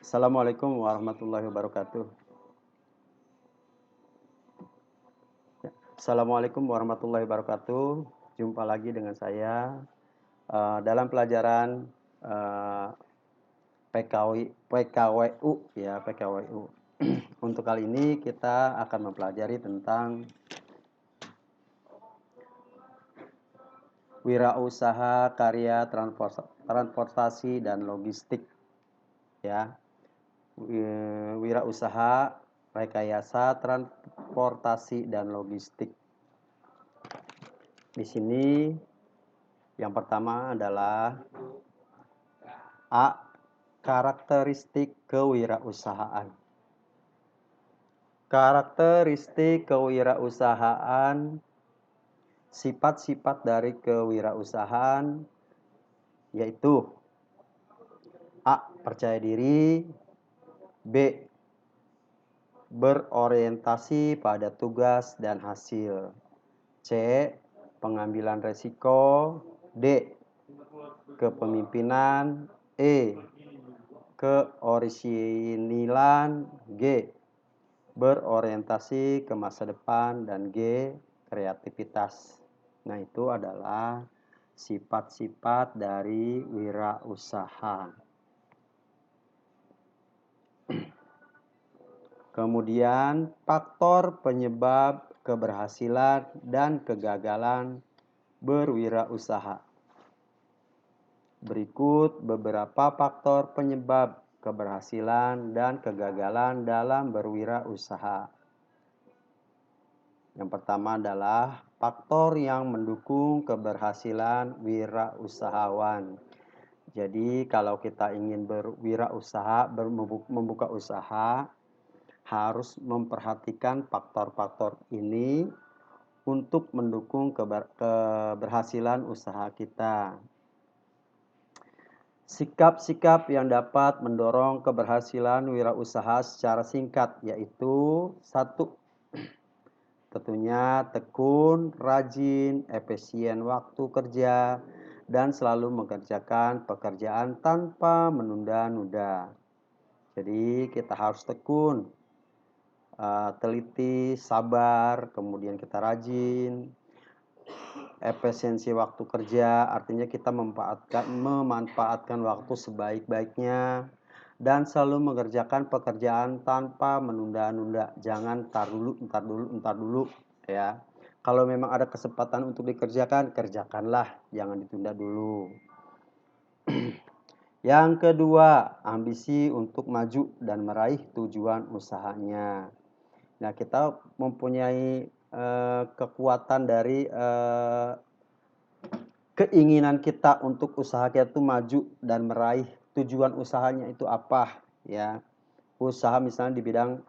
Assalamualaikum warahmatullahi wabarakatuh. Assalamualaikum warahmatullahi wabarakatuh. Jumpa lagi dengan saya dalam pelajaran eh, PKWU ya PKWU. Untuk kali ini kita akan mempelajari tentang wirausaha karya transportasi dan logistik ya. Wirausaha rekayasa transportasi dan logistik. Di sini yang pertama adalah A. Karakteristik kewirausahaan. Karakteristik kewirausahaan, sifat-sifat dari kewirausahaan yaitu A. Percaya diri. B. Berorientasi pada tugas dan hasil. C. Pengambilan resiko. D. Kepemimpinan. E. Keorisinilan. G. Berorientasi ke masa depan. Dan G. Kreativitas. Nah, itu adalah sifat-sifat dari wirausaha. Kemudian faktor penyebab keberhasilan dan kegagalan berwirausaha. Berikut beberapa faktor penyebab keberhasilan dan kegagalan dalam berwirausaha. Yang pertama adalah faktor yang mendukung keberhasilan wirausahawan. Jadi kalau kita ingin berwirausaha, membuka usaha, harus memperhatikan faktor-faktor ini untuk mendukung keberhasilan usaha kita. Sikap-sikap yang dapat mendorong keberhasilan wirausaha secara singkat yaitu 1. Tentunya tekun, rajin, efisien waktu kerja, dan selalu mengerjakan pekerjaan tanpa menunda-nunda. Jadi kita harus tekun, teliti, sabar, kemudian kita rajin. Efisiensi waktu kerja artinya kita memanfaatkan waktu sebaik-baiknya dan selalu mengerjakan pekerjaan tanpa menunda-nunda. Jangan ntar dulu ya. Kalau memang ada kesempatan untuk dikerjakan, kerjakanlah, jangan ditunda dulu. Yang kedua, ambisi untuk maju dan meraih tujuan usahanya. Nah, kita mempunyai kekuatan dari keinginan kita untuk usaha kita itu maju dan meraih tujuan usahanya itu apa ya. Usaha misalnya di bidang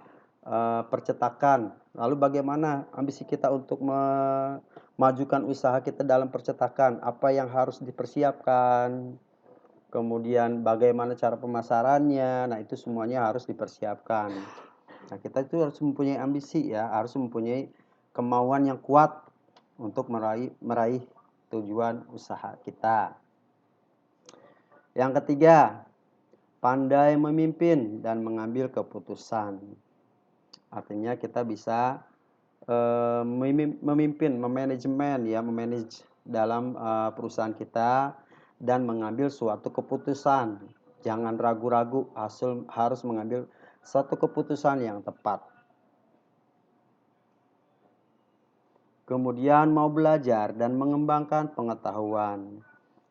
percetakan. Lalu bagaimana ambisi kita untuk memajukan usaha kita dalam percetakan? Apa yang harus dipersiapkan? Kemudian bagaimana cara pemasarannya? Nah, itu semuanya harus dipersiapkan. Nah, kita itu harus mempunyai ambisi ya, harus mempunyai kemauan yang kuat untuk meraih tujuan usaha kita. Yang ketiga, pandai memimpin dan mengambil keputusan. Artinya kita bisa memimpin, memanage dalam perusahaan kita dan mengambil suatu keputusan. Jangan ragu-ragu, harus mengambil suatu keputusan yang tepat. Kemudian mau belajar dan mengembangkan pengetahuan.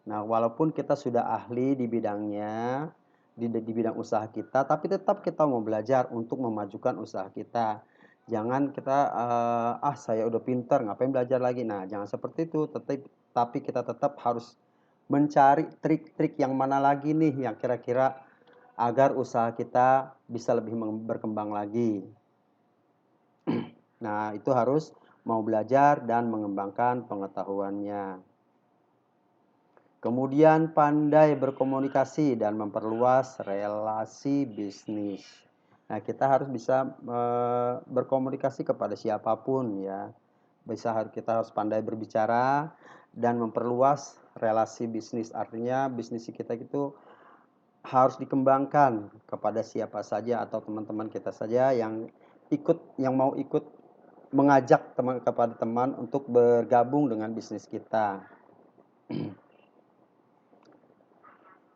Nah, walaupun kita sudah ahli di bidangnya, di bidang usaha kita, tapi tetap kita mau belajar untuk memajukan usaha kita. Jangan kita, saya udah pintar, ngapain belajar lagi. Nah, jangan seperti itu, tapi kita tetap harus mencari trik-trik yang mana lagi nih yang kira-kira agar usaha kita bisa lebih berkembang lagi. Nah, itu harus mau belajar dan mengembangkan pengetahuannya. Kemudian pandai berkomunikasi dan memperluas relasi bisnis. Nah, kita harus bisa berkomunikasi kepada siapapun ya. Kita harus pandai berbicara dan memperluas relasi bisnis. Artinya bisnis kita itu harus dikembangkan kepada siapa saja atau teman-teman kita saja yang mau ikut mengajak kepada teman untuk bergabung dengan bisnis kita.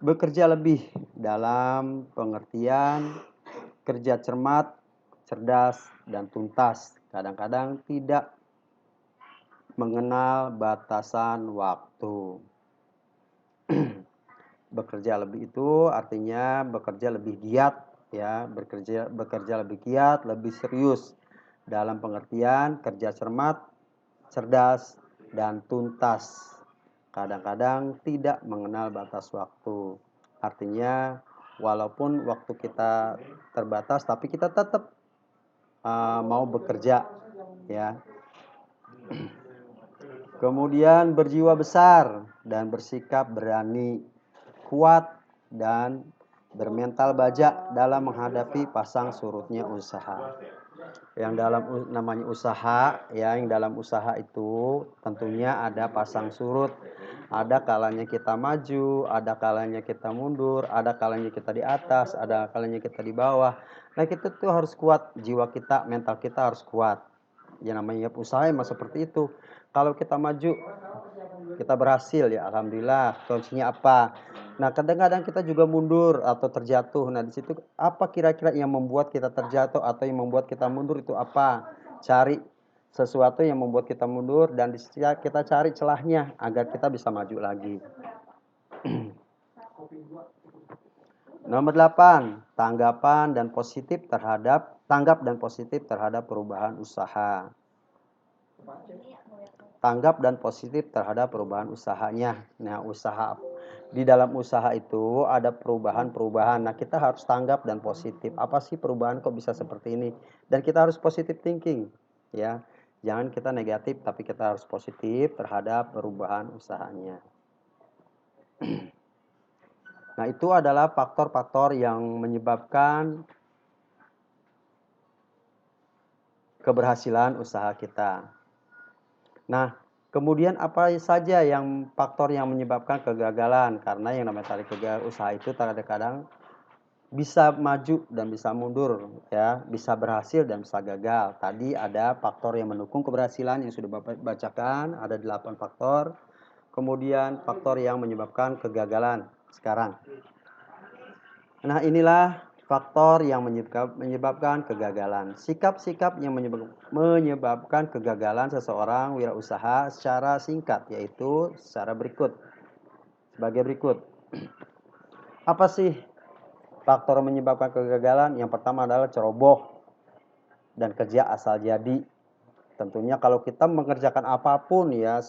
Bekerja lebih dalam pengertian kerja cermat, cerdas, dan tuntas. Kadang-kadang tidak mengenal batasan waktu. Bekerja lebih itu artinya bekerja lebih giat, ya, bekerja lebih giat, lebih serius dalam pengertian kerja cermat, cerdas, dan tuntas. Kadang-kadang tidak mengenal batas waktu. Artinya walaupun waktu kita terbatas, tapi kita tetap mau bekerja, ya. Kemudian berjiwa besar dan bersikap berani, kuat, dan bermental baja dalam menghadapi pasang surutnya usaha. Yang dalam namanya usaha, ya, yang dalam usaha itu tentunya ada pasang surut. Ada kalanya kita maju, ada kalanya kita mundur, ada kalanya kita di atas, ada kalanya kita di bawah. Nah, kita tuh harus kuat, jiwa kita, mental kita harus kuat. Ya, namanya usaha emang seperti itu. Kalau kita maju, kita berhasil, ya alhamdulillah. Kuncinya apa? Nah, kadang-kadang kita juga mundur atau terjatuh. Nah, di situ apa kira-kira yang membuat kita terjatuh atau yang membuat kita mundur itu apa? Cari sesuatu yang membuat kita mundur dan kita cari celahnya agar kita bisa maju lagi. Nomor 8, tanggap dan positif terhadap perubahan usaha. Tanggap dan positif terhadap perubahan usahanya. Nah, di dalam usaha itu ada perubahan-perubahan. Nah, kita harus tanggap dan positif. Apa sih perubahan kok bisa seperti ini? Dan kita harus positive thinking, ya. Jangan kita negatif, tapi kita harus positif terhadap perubahan usahanya. Nah, itu adalah faktor-faktor yang menyebabkan keberhasilan usaha kita. Nah, kemudian apa saja yang faktor yang menyebabkan kegagalan? Karena yang namanya tadi usaha itu kadang-kadang bisa maju dan bisa mundur, ya, bisa berhasil dan bisa gagal. Tadi ada faktor yang mendukung keberhasilan yang sudah Bapak bacakan, ada 8 faktor. Kemudian faktor yang menyebabkan kegagalan sekarang. Nah, inilah faktor yang menyebabkan kegagalan. Sikap-sikap yang menyebabkan kegagalan seseorang wirausaha secara singkat, yaitu secara berikut. Sebagai berikut. Apa sih faktor menyebabkan kegagalan? Yang pertama adalah ceroboh dan kerja asal jadi. Tentunya kalau kita mengerjakan apapun, ya,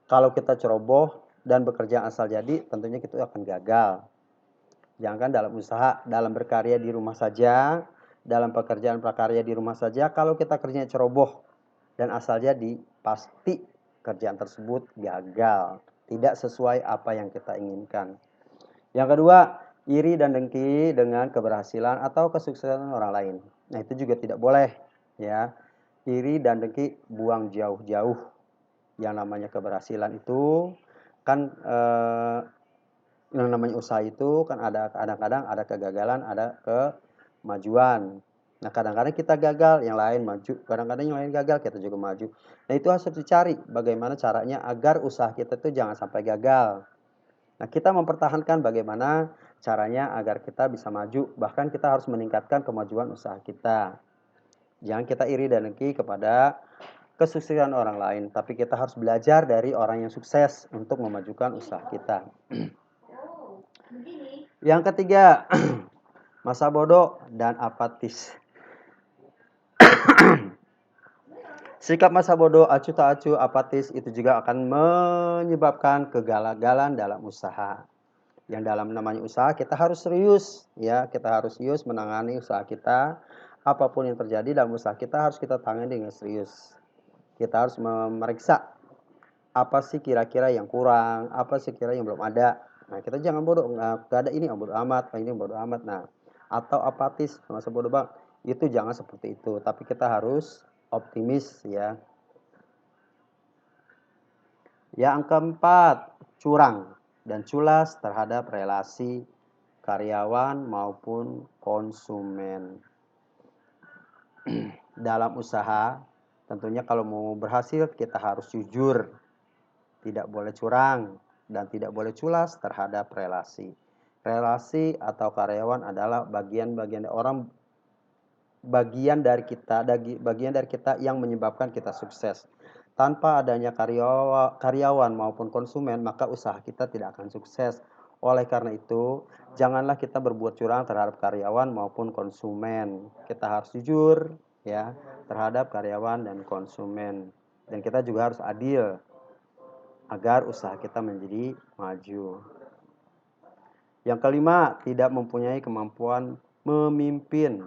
kalau kita ceroboh dan bekerja asal jadi, tentunya kita akan gagal. Jangan dalam usaha, dalam berkarya di rumah saja, dalam pekerjaan prakarya di rumah saja, kalau kita kerjanya ceroboh dan asal jadi, pasti kerjaan tersebut gagal, tidak sesuai apa yang kita inginkan. Yang kedua, iri dan dengki dengan keberhasilan atau kesuksesan orang lain. Nah, itu juga tidak boleh, ya. Iri dan dengki buang jauh-jauh. Yang namanya keberhasilan itu kan yang namanya usaha itu kan ada kadang-kadang ada kegagalan, ada kemajuan. Nah, kadang-kadang kita gagal, yang lain maju. Kadang-kadang yang lain gagal, kita juga maju. Nah, itu harus dicari bagaimana caranya agar usaha kita itu jangan sampai gagal. Nah, kita mempertahankan bagaimana caranya agar kita bisa maju. Bahkan kita harus meningkatkan kemajuan usaha kita. Jangan kita iri dan dengki kepada kesuksesan orang lain. Tapi kita harus belajar dari orang yang sukses untuk memajukan usaha kita. Yang ketiga, masa bodoh dan apatis. Sikap masa bodoh, acuh tak acuh, apatis itu juga akan menyebabkan kegagalan dalam usaha. Yang dalam namanya usaha kita harus serius, ya, kita harus serius menangani usaha kita. Apapun yang terjadi dalam usaha kita harus kita tangani dengan serius. Kita harus memeriksa apa sih kira-kira yang kurang, apa sih kira yang belum ada. Nah, kita jangan bodoh, nggak ada ini, bodoh amat, ini bodoh amat. Nah, atau apatis, masa bodoh bang, itu jangan seperti itu. Tapi kita harus optimis, ya. Yang keempat, curang. dan culas terhadap relasi karyawan maupun konsumen. Dalam usaha, tentunya kalau mau berhasil kita harus jujur, tidak boleh curang, dan tidak boleh culas terhadap relasi. Relasi atau karyawan adalah bagian dari kita yang menyebabkan kita sukses. Tanpa adanya karyawan maupun konsumen, maka usaha kita tidak akan sukses. Oleh karena itu, janganlah kita berbuat curang terhadap karyawan maupun konsumen. Kita harus jujur ya terhadap karyawan dan konsumen. Dan kita juga harus adil agar usaha kita menjadi maju. Yang kelima, tidak mempunyai kemampuan memimpin.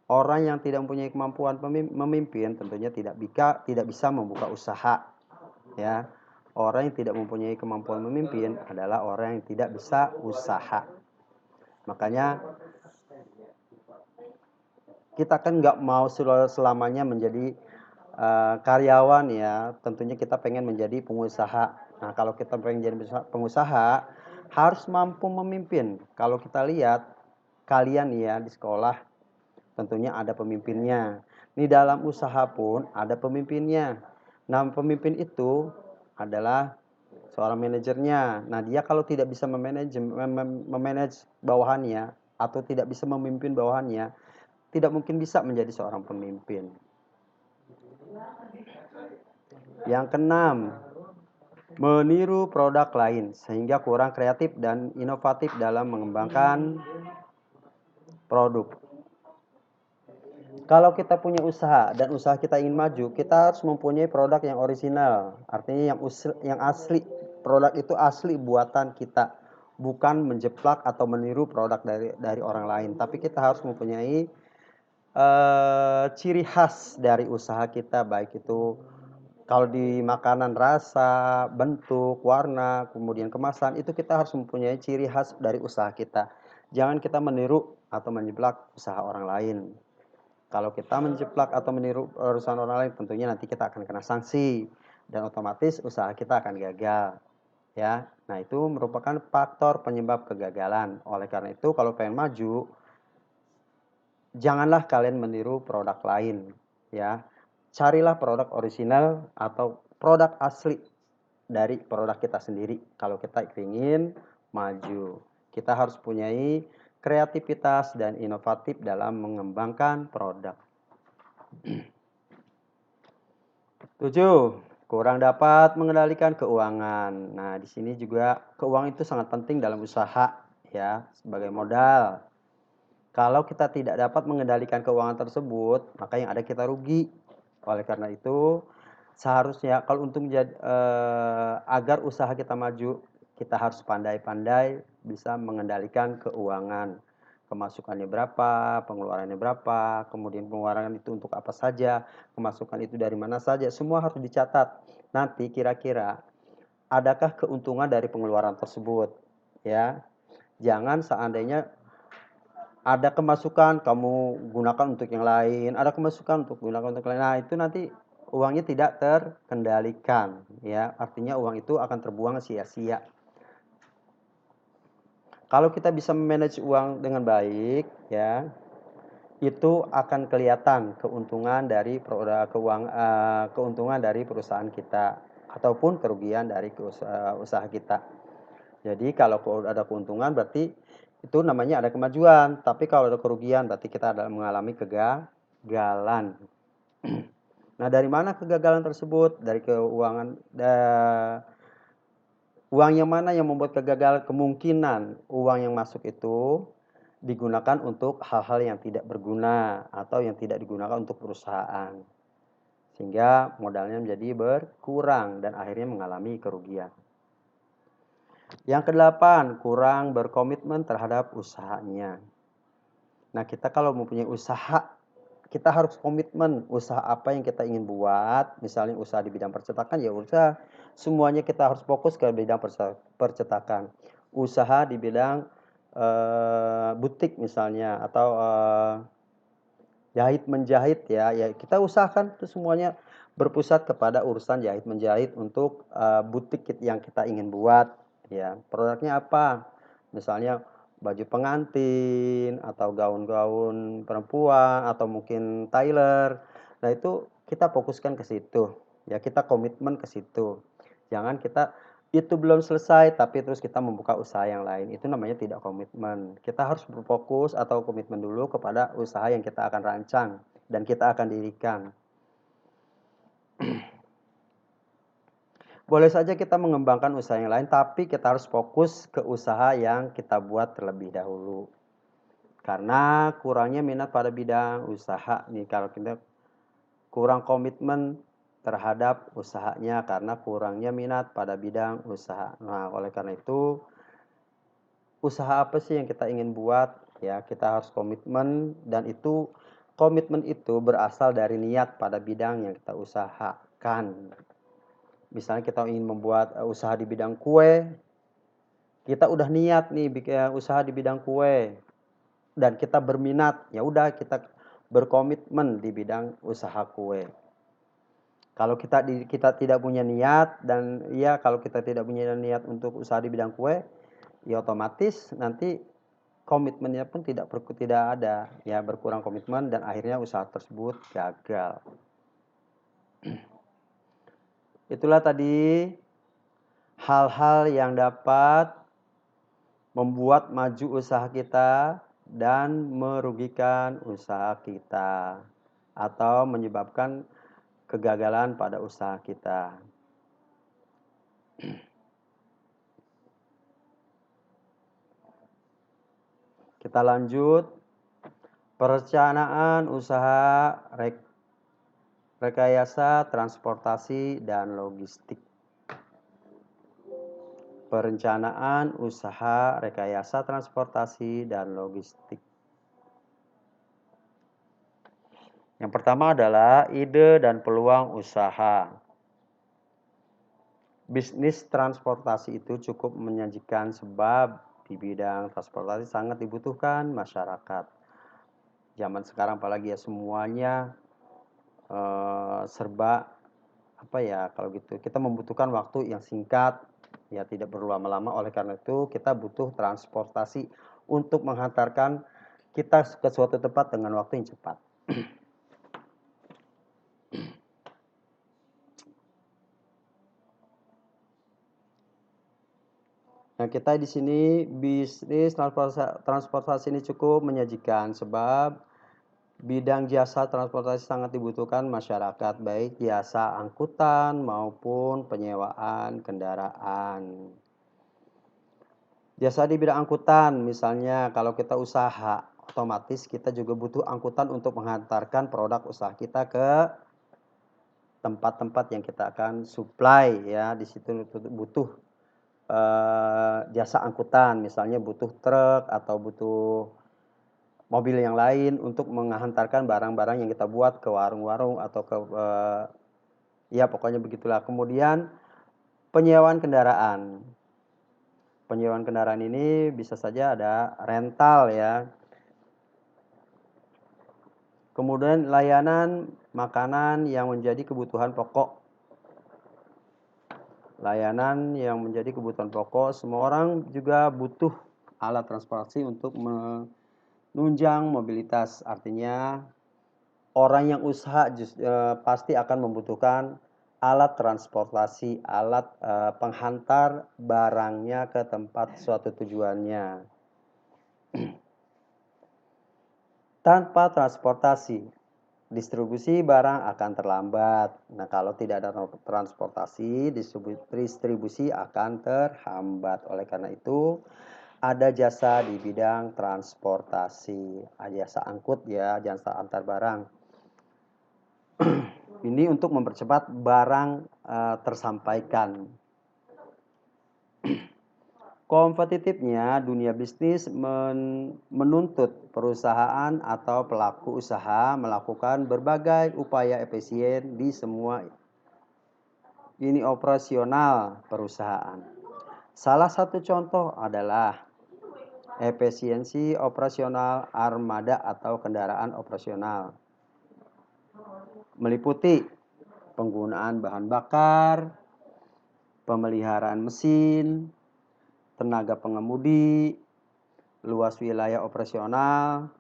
Orang yang tidak mempunyai kemampuan memimpin tentunya tidak bisa membuka usaha. Ya, orang yang tidak mempunyai kemampuan memimpin adalah orang yang tidak bisa usaha. Makanya kita kan nggak mau selamanya menjadi karyawan ya. Tentunya kita pengen menjadi pengusaha. Nah, kalau kita pengen jadi pengusaha harus mampu memimpin. Kalau kita lihat kalian ya di sekolah, tentunya ada pemimpinnya. Di dalam usaha pun ada pemimpinnya. Nah, pemimpin itu adalah seorang manajernya. Nah, dia kalau tidak bisa memanage bawahannya atau tidak bisa memimpin bawahannya, tidak mungkin bisa menjadi seorang pemimpin. Yang keenam, meniru produk lain sehingga kurang kreatif dan inovatif dalam mengembangkan produk. Kalau kita punya usaha dan usaha kita ingin maju, kita harus mempunyai produk yang orisinal. Artinya yang asli. Produk itu asli buatan kita, bukan menjeplak atau meniru produk dari orang lain. Tapi kita harus mempunyai ciri khas dari usaha kita, baik itu kalau di makanan rasa, bentuk, warna, kemudian kemasan, itu kita harus mempunyai ciri khas dari usaha kita. Jangan kita meniru atau menjeplak usaha orang lain. Kalau kita menjeplak atau meniru urusan orang lain, tentunya nanti kita akan kena sanksi dan otomatis usaha kita akan gagal. Ya, nah itu merupakan faktor penyebab kegagalan. Oleh karena itu, kalau pengen maju, janganlah kalian meniru produk lain. Ya, carilah produk orisinal atau produk asli dari produk kita sendiri. Kalau kita ingin maju, kita harus punyai kreativitas dan inovatif dalam mengembangkan produk. 7. Kurang dapat mengendalikan keuangan. Nah, di sini juga keuangan itu sangat penting dalam usaha ya, sebagai modal. Kalau kita tidak dapat mengendalikan keuangan tersebut, maka yang ada kita rugi. Oleh karena itu, seharusnya kalau untuk agar usaha kita maju, kita harus pandai-pandai bisa mengendalikan keuangan. Pemasukannya berapa, pengeluarannya berapa, kemudian pengeluaran itu untuk apa saja, pemasukan itu dari mana saja, semua harus dicatat. Nanti kira-kira adakah keuntungan dari pengeluaran tersebut, ya. Jangan seandainya ada kemasukan kamu gunakan untuk yang lain, ada kemasukan untuk gunakan untuk lain. Nah, itu nanti uangnya tidak terkendalikan, ya. Artinya uang itu akan terbuang sia-sia. Kalau kita bisa memanage uang dengan baik, ya, itu akan kelihatan keuntungan dari keuntungan dari perusahaan kita ataupun kerugian dari usaha kita. Jadi kalau ada keuntungan berarti itu namanya ada kemajuan, tapi kalau ada kerugian berarti kita ada mengalami kegagalan. Nah, dari mana kegagalan tersebut? Dari keuangan. Uang yang mana yang membuat kegagalan? Kemungkinan uang yang masuk itu digunakan untuk hal-hal yang tidak berguna atau yang tidak digunakan untuk perusahaan. Sehingga modalnya menjadi berkurang dan akhirnya mengalami kerugian. Yang kedelapan, kurang berkomitmen terhadap usahanya. Nah, kita kalau mempunyai usaha, kita harus komitmen usaha apa yang kita ingin buat. Misalnya usaha di bidang percetakan, ya usaha semuanya kita harus fokus ke bidang percetakan. Usaha di bidang butik misalnya atau jahit menjahit ya kita usahakan itu semuanya berpusat kepada urusan jahit menjahit untuk butik yang kita ingin buat ya. Produknya apa? Misalnya baju pengantin atau gaun-gaun perempuan atau mungkin tailor. Nah, itu kita fokuskan ke situ. Ya, kita komitmen ke situ. Jangan kita itu belum selesai tapi terus kita membuka usaha yang lain. Itu namanya tidak komitmen. Kita harus berfokus atau komitmen dulu kepada usaha yang kita akan rancang dan kita akan dirikan. Boleh saja kita mengembangkan usaha yang lain, tapi kita harus fokus ke usaha yang kita buat terlebih dahulu. Karena kurangnya minat pada bidang usaha nih, kalau kita kurang komitmen terhadap usahanya karena kurangnya minat pada bidang usaha. Nah, oleh karena itu, usaha apa sih yang kita ingin buat? Ya, kita harus komitmen dan itu komitmen itu berasal dari niat pada bidang yang kita usahakan. Misalnya kita ingin membuat usaha di bidang kue, kita udah niat nih bikin usaha di bidang kue dan kita berminat, ya udah kita berkomitmen di bidang usaha kue. Kalau kita tidak punya niat dan ya kalau kita tidak punya niat untuk usaha di bidang kue, ya otomatis nanti komitmennya pun tidak ada, ya berkurang komitmen dan akhirnya usaha tersebut gagal. Itulah tadi hal-hal yang dapat membuat maju usaha kita dan merugikan usaha kita atau menyebabkan kegagalan pada usaha kita. Kita lanjut, perencanaan usaha rekayasa transportasi dan logistik. Perencanaan usaha rekayasa transportasi dan logistik. Yang pertama adalah ide dan peluang usaha. Bisnis transportasi itu cukup menjanjikan sebab di bidang transportasi sangat dibutuhkan masyarakat. Zaman sekarang apalagi ya semuanya serba apa ya kalau gitu. Kita membutuhkan waktu yang singkat, ya tidak perlu lama-lama. Oleh karena itu kita butuh transportasi untuk menghantarkan kita ke suatu tempat dengan waktu yang cepat. Nah, kita di sini bisnis transportasi ini cukup menyajikan sebab bidang jasa transportasi sangat dibutuhkan masyarakat, baik jasa angkutan maupun penyewaan kendaraan. Jasa di bidang angkutan, misalnya kalau kita usaha, otomatis kita juga butuh angkutan untuk menghantarkan produk usaha kita ke tempat-tempat yang kita akan supply ya. Di situ butuh jasa angkutan, misalnya butuh truk atau butuh mobil yang lain untuk menghantarkan barang-barang yang kita buat ke warung-warung atau ke ya pokoknya begitulah. Kemudian penyewaan kendaraan. Penyewaan kendaraan ini bisa saja ada rental ya. Kemudian layanan makanan yang menjadi kebutuhan pokok. Layanan yang menjadi kebutuhan pokok, semua orang juga butuh alat transportasi untuk menunjang mobilitas. Artinya orang yang usaha pasti akan membutuhkan alat transportasi, alat penghantar barangnya ke tempat suatu tujuannya. Tanpa transportasi, distribusi barang akan terlambat. Nah, kalau tidak ada transportasi, distribusi akan terhambat. Oleh karena itu, ada jasa di bidang transportasi, jasa angkut ya, jasa antar barang. Ini untuk mempercepat barang tersampaikan. Kompetitifnya, dunia bisnis menuntut perusahaan atau pelaku usaha melakukan berbagai upaya efisien di semua lini operasional perusahaan. Salah satu contoh adalah efisiensi operasional armada atau kendaraan operasional. Meliputi penggunaan bahan bakar, pemeliharaan mesin, tenaga pengemudi, luas wilayah operasional,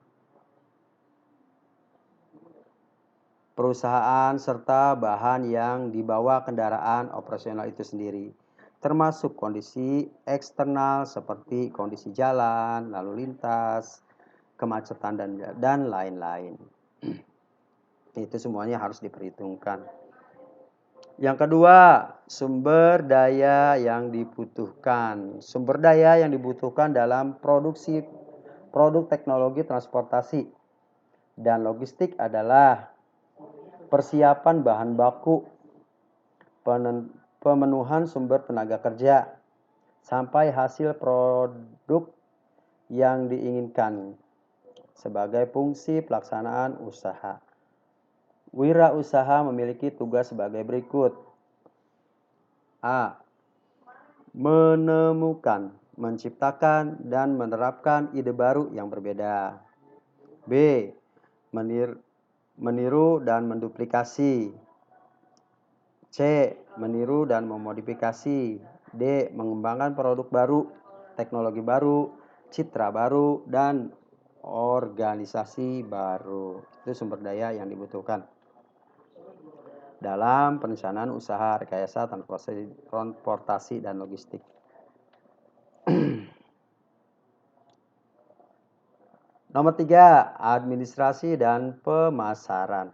perusahaan, serta bahan yang dibawa kendaraan operasional itu sendiri, termasuk kondisi eksternal seperti kondisi jalan, lalu lintas, kemacetan, dan lain-lain. Itu semuanya harus diperhitungkan. Yang kedua, sumber daya yang dibutuhkan. Sumber daya yang dibutuhkan dalam produksi produk teknologi transportasi dan logistik adalah persiapan bahan baku, pemenuhan sumber tenaga kerja, sampai hasil produk yang diinginkan sebagai fungsi pelaksanaan usaha. Wirausaha memiliki tugas sebagai berikut. A. Menemukan, menciptakan, dan menerapkan ide baru yang berbeda. B. Meniru dan menduplikasi. C. Meniru dan memodifikasi. D. Mengembangkan produk baru, teknologi baru, citra baru, dan organisasi baru. Itu sumber daya yang dibutuhkan dalam perencanaan usaha rekayasa transportasi dan logistik. Nomor 3, administrasi dan pemasaran.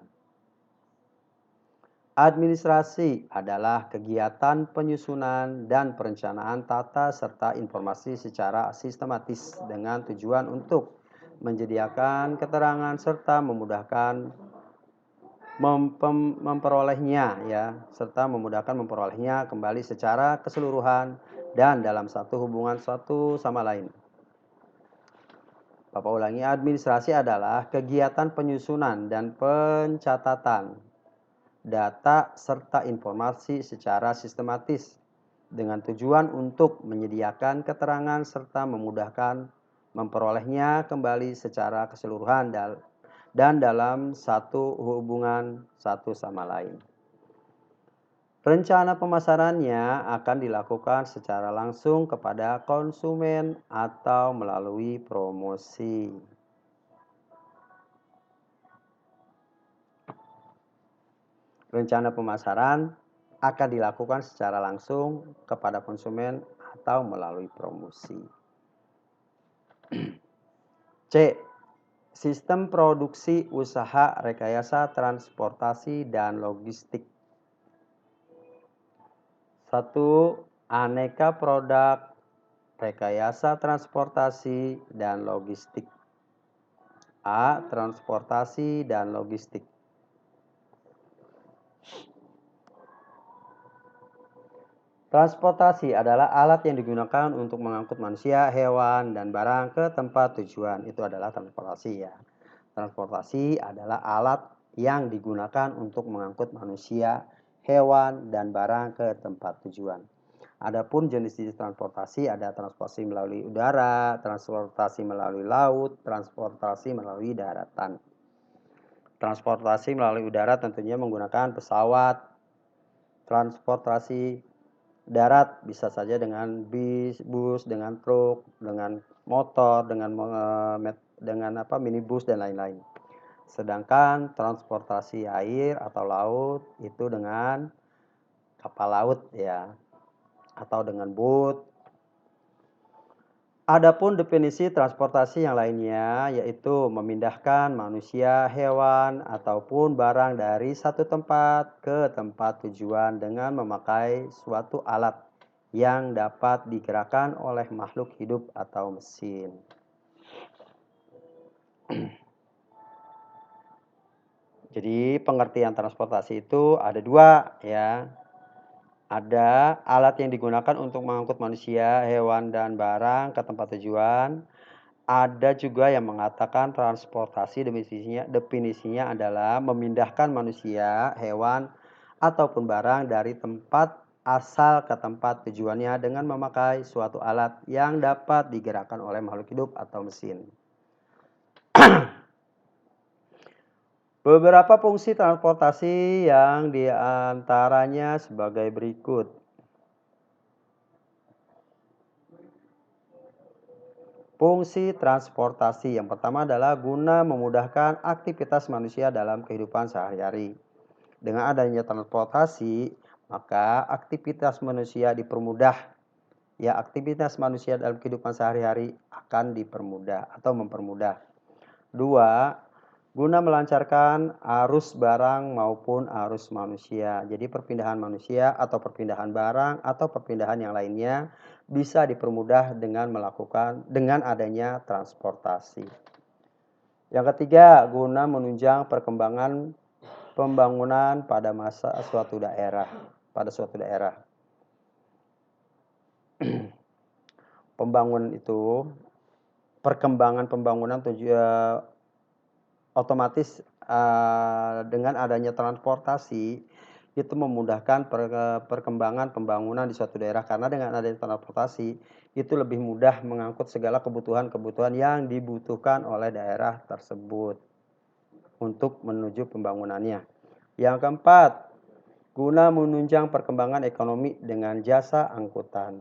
Administrasi adalah kegiatan penyusunan dan perencanaan tata serta informasi secara sistematis dengan tujuan untuk menyediakan keterangan serta memudahkan memperolehnya kembali secara keseluruhan dan dalam satu hubungan satu sama lain. Bapak ulangi, administrasi adalah kegiatan penyusunan dan pencatatan data serta informasi secara sistematis dengan tujuan untuk menyediakan keterangan serta memudahkan memperolehnya kembali secara keseluruhan dan dalam satu hubungan satu sama lain. Rencana pemasarannya akan dilakukan secara langsung kepada konsumen atau melalui promosi. Rencana pemasaran akan dilakukan secara langsung kepada konsumen atau melalui promosi. C. Sistem produksi usaha rekayasa transportasi dan logistik. 1. Aneka produk rekayasa transportasi dan logistik. A. Transportasi dan logistik. Transportasi adalah alat yang digunakan untuk mengangkut manusia, hewan, dan barang ke tempat tujuan. Itu adalah transportasi ya. Transportasi adalah alat yang digunakan untuk mengangkut manusia, hewan, dan barang ke tempat tujuan. Adapun jenis-jenis transportasi ada transportasi melalui udara, transportasi melalui laut, transportasi melalui daratan. Transportasi melalui udara tentunya menggunakan pesawat. Transportasi darat bisa saja dengan bis, bus, dengan truk, dengan motor, dengan minibus dan lain-lain. Sedangkan transportasi air atau laut itu dengan kapal laut ya, atau dengan boat. Adapun definisi transportasi yang lainnya yaitu memindahkan manusia, hewan, ataupun barang dari satu tempat ke tempat tujuan dengan memakai suatu alat yang dapat digerakkan oleh makhluk hidup atau mesin. Jadi pengertian transportasi itu ada dua ya. Ada alat yang digunakan untuk mengangkut manusia, hewan, dan barang ke tempat tujuan. Ada juga yang mengatakan transportasi definisinya adalah memindahkan manusia, hewan, ataupun barang dari tempat asal ke tempat tujuannya dengan memakai suatu alat yang dapat digerakkan oleh makhluk hidup atau mesin. Beberapa fungsi transportasi yang diantaranya sebagai berikut. Fungsi transportasi yang pertama adalah guna memudahkan aktivitas manusia dalam kehidupan sehari-hari. Dengan adanya transportasi, maka aktivitas manusia dipermudah. Ya, aktivitas manusia dalam kehidupan sehari-hari akan dipermudah atau mempermudah. 2, guna melancarkan arus barang maupun arus manusia. Jadi perpindahan manusia atau perpindahan barang atau perpindahan yang lainnya bisa dipermudah dengan adanya transportasi. Yang ketiga, guna menunjang perkembangan pembangunan pada suatu daerah. Perkembangan pembangunan otomatis dengan adanya transportasi itu memudahkan perkembangan pembangunan di suatu daerah, karena dengan adanya transportasi itu lebih mudah mengangkut segala kebutuhan-kebutuhan yang dibutuhkan oleh daerah tersebut untuk menuju pembangunannya. Yang keempat, guna menunjang perkembangan ekonomi dengan jasa angkutan.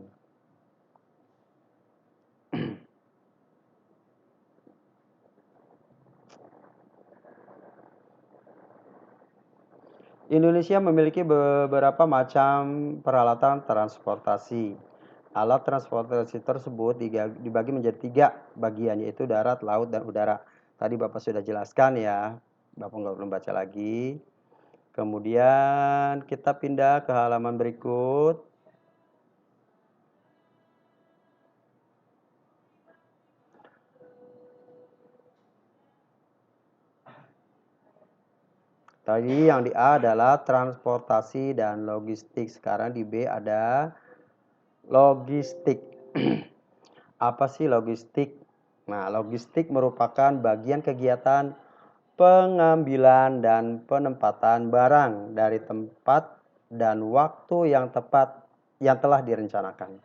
Indonesia memiliki beberapa macam peralatan transportasi. Alat transportasi tersebut dibagi menjadi 3 bagian, yaitu darat, laut, dan udara. Tadi Bapak sudah jelaskan ya, Bapak nggak perlu baca lagi. Kemudian kita pindah ke halaman berikut. Tadi yang di A adalah transportasi dan logistik. Sekarang di B ada logistik. Apa sih logistik? Nah, logistik merupakan bagian kegiatan pengambilan dan penempatan barang dari tempat dan waktu yang tepat yang telah direncanakan.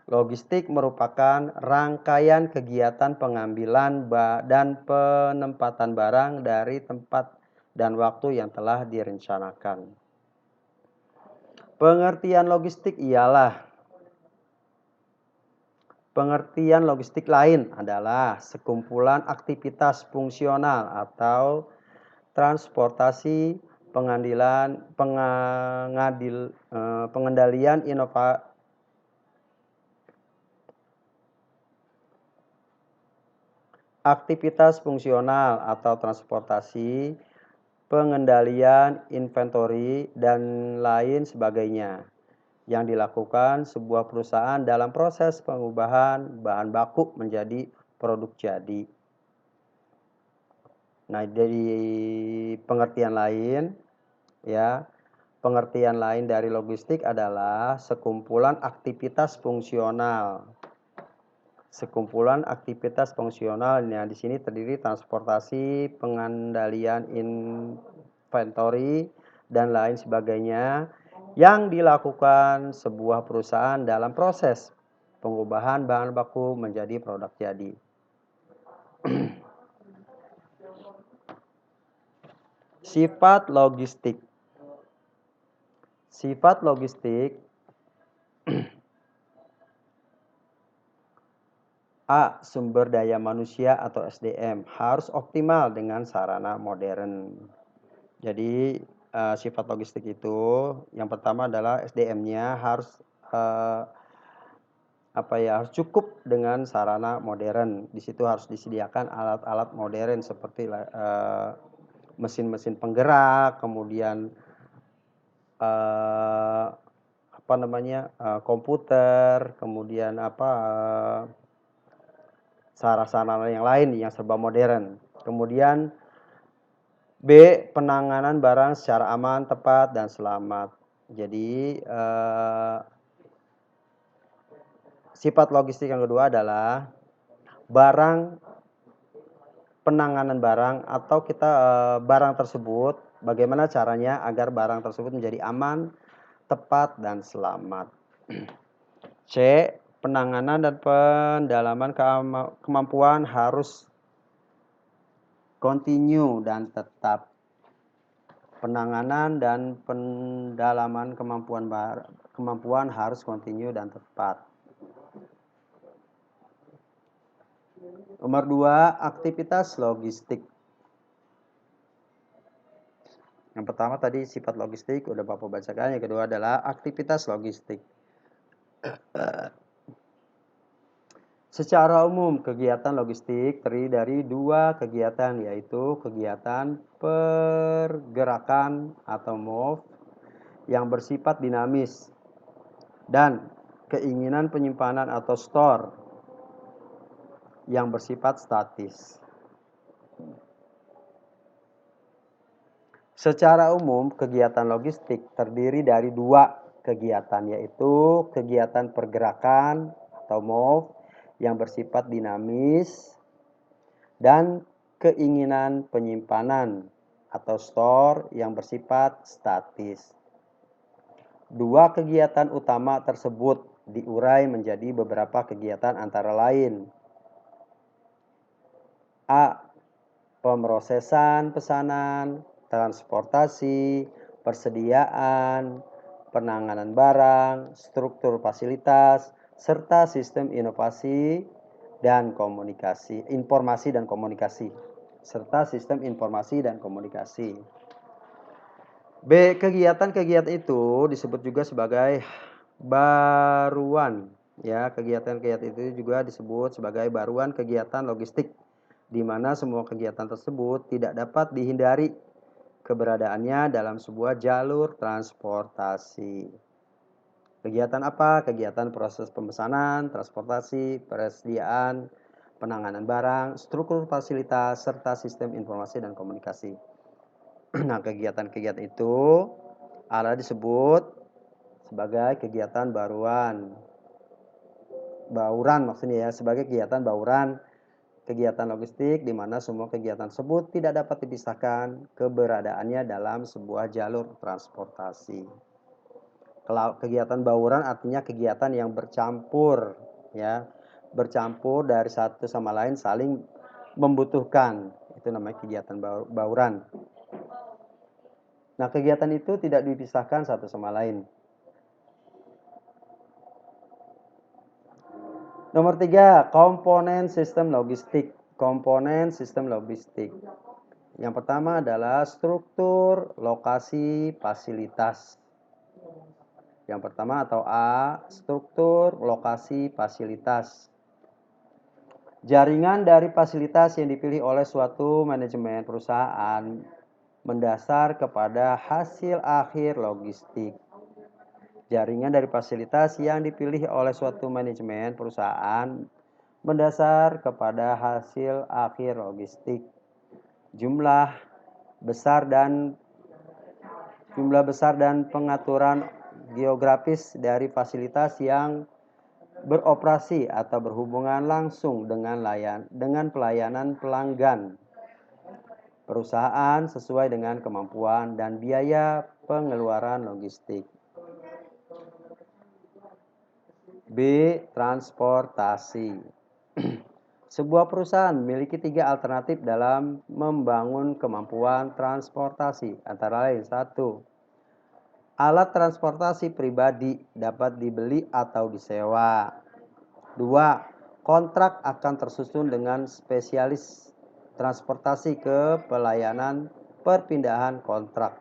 Logistik merupakan rangkaian kegiatan pengambilan dan penempatan barang dari tempat dan waktu yang telah direncanakan. Pengertian logistik lain adalah sekumpulan aktivitas fungsional atau transportasi, pengendalian aktivitas fungsional atau transportasi, pengendalian inventory, dan lain sebagainya yang dilakukan sebuah perusahaan dalam proses pengubahan bahan baku menjadi produk jadi. Nah, dari pengertian lain dari logistik adalah sekumpulan aktivitas fungsional. Nah, di sini terdiri transportasi, pengendalian inventory, dan lain sebagainya yang dilakukan sebuah perusahaan dalam proses pengubahan bahan baku menjadi produk jadi. Sifat logistik. A. Sumber daya manusia atau SDM harus optimal dengan sarana modern. Jadi sifat logistik itu yang pertama adalah SDM-nya harus harus cukup dengan sarana modern. Di situ harus disediakan alat-alat modern seperti mesin-mesin penggerak, kemudian komputer, kemudian sarana yang lain yang serba modern. Kemudian B. Penanganan barang secara aman, tepat, dan selamat. Jadi sifat logistik yang kedua adalah penanganan barang atau barang tersebut, bagaimana caranya agar barang tersebut menjadi aman, tepat, dan selamat. C. Penanganan dan pendalaman kemampuan harus kontinu dan tetap. Penanganan dan pendalaman kemampuan harus kontinu dan tepat. Nomor 2, aktivitas logistik. Yang pertama tadi sifat logistik udah Bapak bacakan, yang kedua adalah aktivitas logistik. Secara umum, kegiatan logistik terdiri dari dua kegiatan, yaitu kegiatan pergerakan atau move yang bersifat dinamis dan keinginan penyimpanan atau store yang bersifat statis. Secara umum, kegiatan logistik terdiri dari dua kegiatan, yaitu kegiatan pergerakan atau move yang bersifat dinamis dan keinginan penyimpanan atau store yang bersifat statis. Dua kegiatan utama tersebut diurai menjadi beberapa kegiatan antara lain. A. Pemrosesan pesanan, transportasi, persediaan, penanganan barang, struktur fasilitas, serta sistem inovasi dan komunikasi, informasi dan komunikasi, serta sistem informasi dan komunikasi. B. Kegiatan-kegiatan itu disebut juga sebagai baruan. Ya, kegiatan-kegiatan itu juga disebut sebagai baruan kegiatan logistik, di mana semua kegiatan tersebut tidak dapat dihindari keberadaannya dalam sebuah jalur transportasi. Kegiatan apa? Kegiatan proses pemesanan, transportasi, persediaan, penanganan barang, struktur fasilitas, serta sistem informasi dan komunikasi. Nah, kegiatan-kegiatan itu ada disebut sebagai kegiatan bauran maksudnya ya, sebagai kegiatan bauran kegiatan logistik di mana semua kegiatan tersebut tidak dapat dipisahkan keberadaannya dalam sebuah jalur transportasi. Kalau kegiatan bauran artinya kegiatan yang bercampur, ya, bercampur dari satu sama lain saling membutuhkan. Itu namanya kegiatan bauran. Nah, kegiatan itu tidak dipisahkan satu sama lain. Nomor 3, komponen sistem logistik. Komponen sistem logistik. Yang pertama adalah struktur, lokasi, fasilitas. Yang pertama atau A, struktur, lokasi, fasilitas. Jaringan dari fasilitas yang dipilih oleh suatu manajemen perusahaan mendasar kepada hasil akhir logistik. Jaringan dari fasilitas yang dipilih oleh suatu manajemen perusahaan mendasar kepada hasil akhir logistik. Jumlah besar dan pengaturan geografis dari fasilitas yang beroperasi atau berhubungan langsung dengan pelayanan pelanggan perusahaan sesuai dengan kemampuan dan biaya pengeluaran logistik. B. Transportasi. Sebuah perusahaan memiliki 3 alternatif dalam membangun kemampuan transportasi, antara lain 1. Alat transportasi pribadi dapat dibeli atau disewa. 2. Kontrak akan tersusun dengan spesialis transportasi ke pelayanan perpindahan kontrak.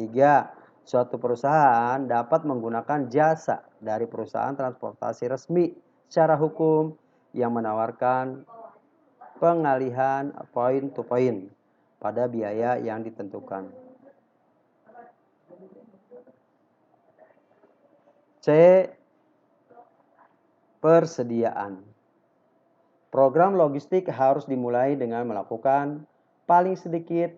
3. Suatu perusahaan dapat menggunakan jasa dari perusahaan transportasi resmi secara hukum yang menawarkan pengalihan point to point pada biaya yang ditentukan. C. Persediaan. Program logistik harus dimulai dengan melakukan paling sedikit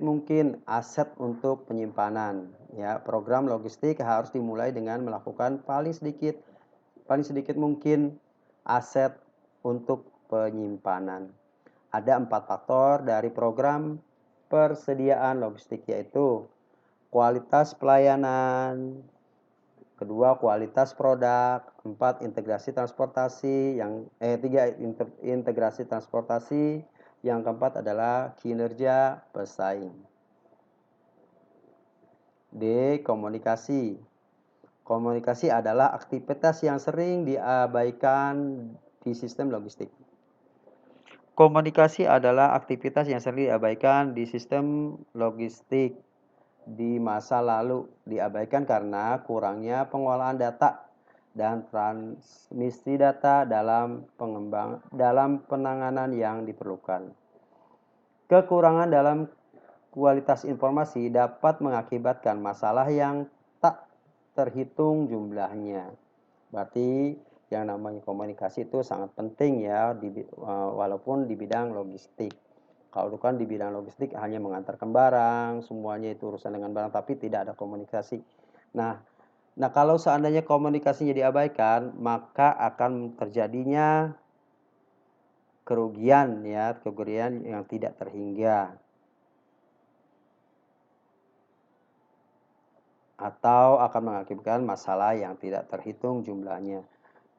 mungkin aset untuk penyimpanan. Ya, program logistik harus dimulai dengan melakukan paling sedikit mungkin aset untuk penyimpanan. Ada 4 faktor dari program persediaan logistik, yaitu kualitas pelayanan, kedua kualitas produk, 4 integrasi transportasi, 3 integrasi transportasi, yang keempat adalah kinerja pesaing. D. Komunikasi. Komunikasi adalah aktivitas yang sering diabaikan di sistem logistik. Komunikasi adalah aktivitas yang sering diabaikan di sistem logistik. Di masa lalu diabaikan karena kurangnya pengolahan data dan transmisi data dalam penanganan yang diperlukan. Kekurangan dalam kualitas informasi dapat mengakibatkan masalah yang tak terhitung jumlahnya. Berarti yang namanya komunikasi itu sangat penting ya, walaupun di bidang logistik. Kalau bukan di bidang logistik hanya mengantarkan barang, semuanya itu urusan dengan barang, tapi tidak ada komunikasi. Nah kalau seandainya komunikasinya diabaikan, maka akan terjadinya kerugian yang tidak terhingga. Atau akan mengakibatkan masalah yang tidak terhitung jumlahnya.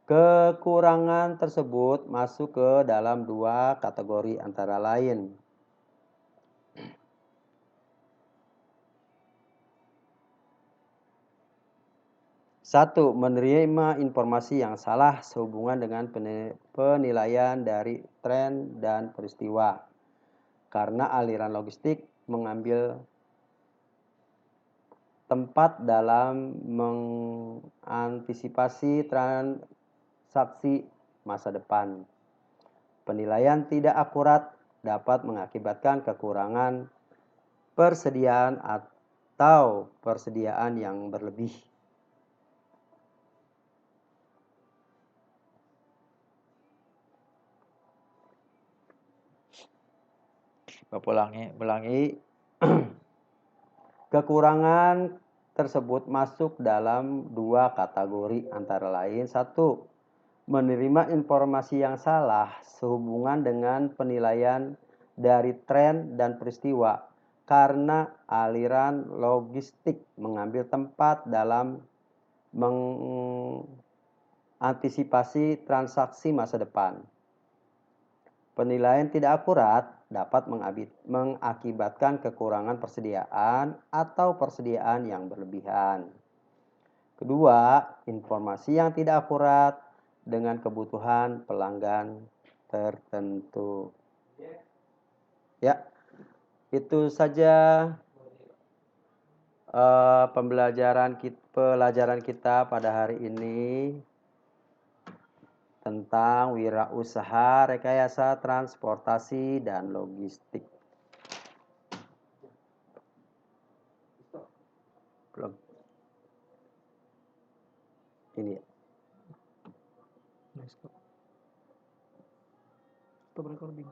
Kekurangan tersebut masuk ke dalam 2 kategori antara lain. Satu, menerima informasi yang salah sehubungan dengan penilaian dari tren dan peristiwa. Karena aliran logistik mengambil tempat dalam mengantisipasi transaksi masa depan. Penilaian tidak akurat dapat mengakibatkan kekurangan persediaan atau persediaan yang berlebih. Ulangi. Kekurangan tersebut masuk dalam 2 kategori antara lain. 1. Menerima informasi yang salah sehubungan dengan penilaian dari tren dan peristiwa karena aliran logistik mengambil tempat dalam mengantisipasi transaksi masa depan. Penilaian tidak akurat dapat mengakibatkan kekurangan persediaan atau persediaan yang berlebihan. Kedua, informasi yang tidak akurat dengan kebutuhan pelanggan tertentu. Ya, itu saja pelajaran kita pada hari ini tentang wirausaha, rekayasa, transportasi, dan logistik. Belum. Ini ya. Stop recording.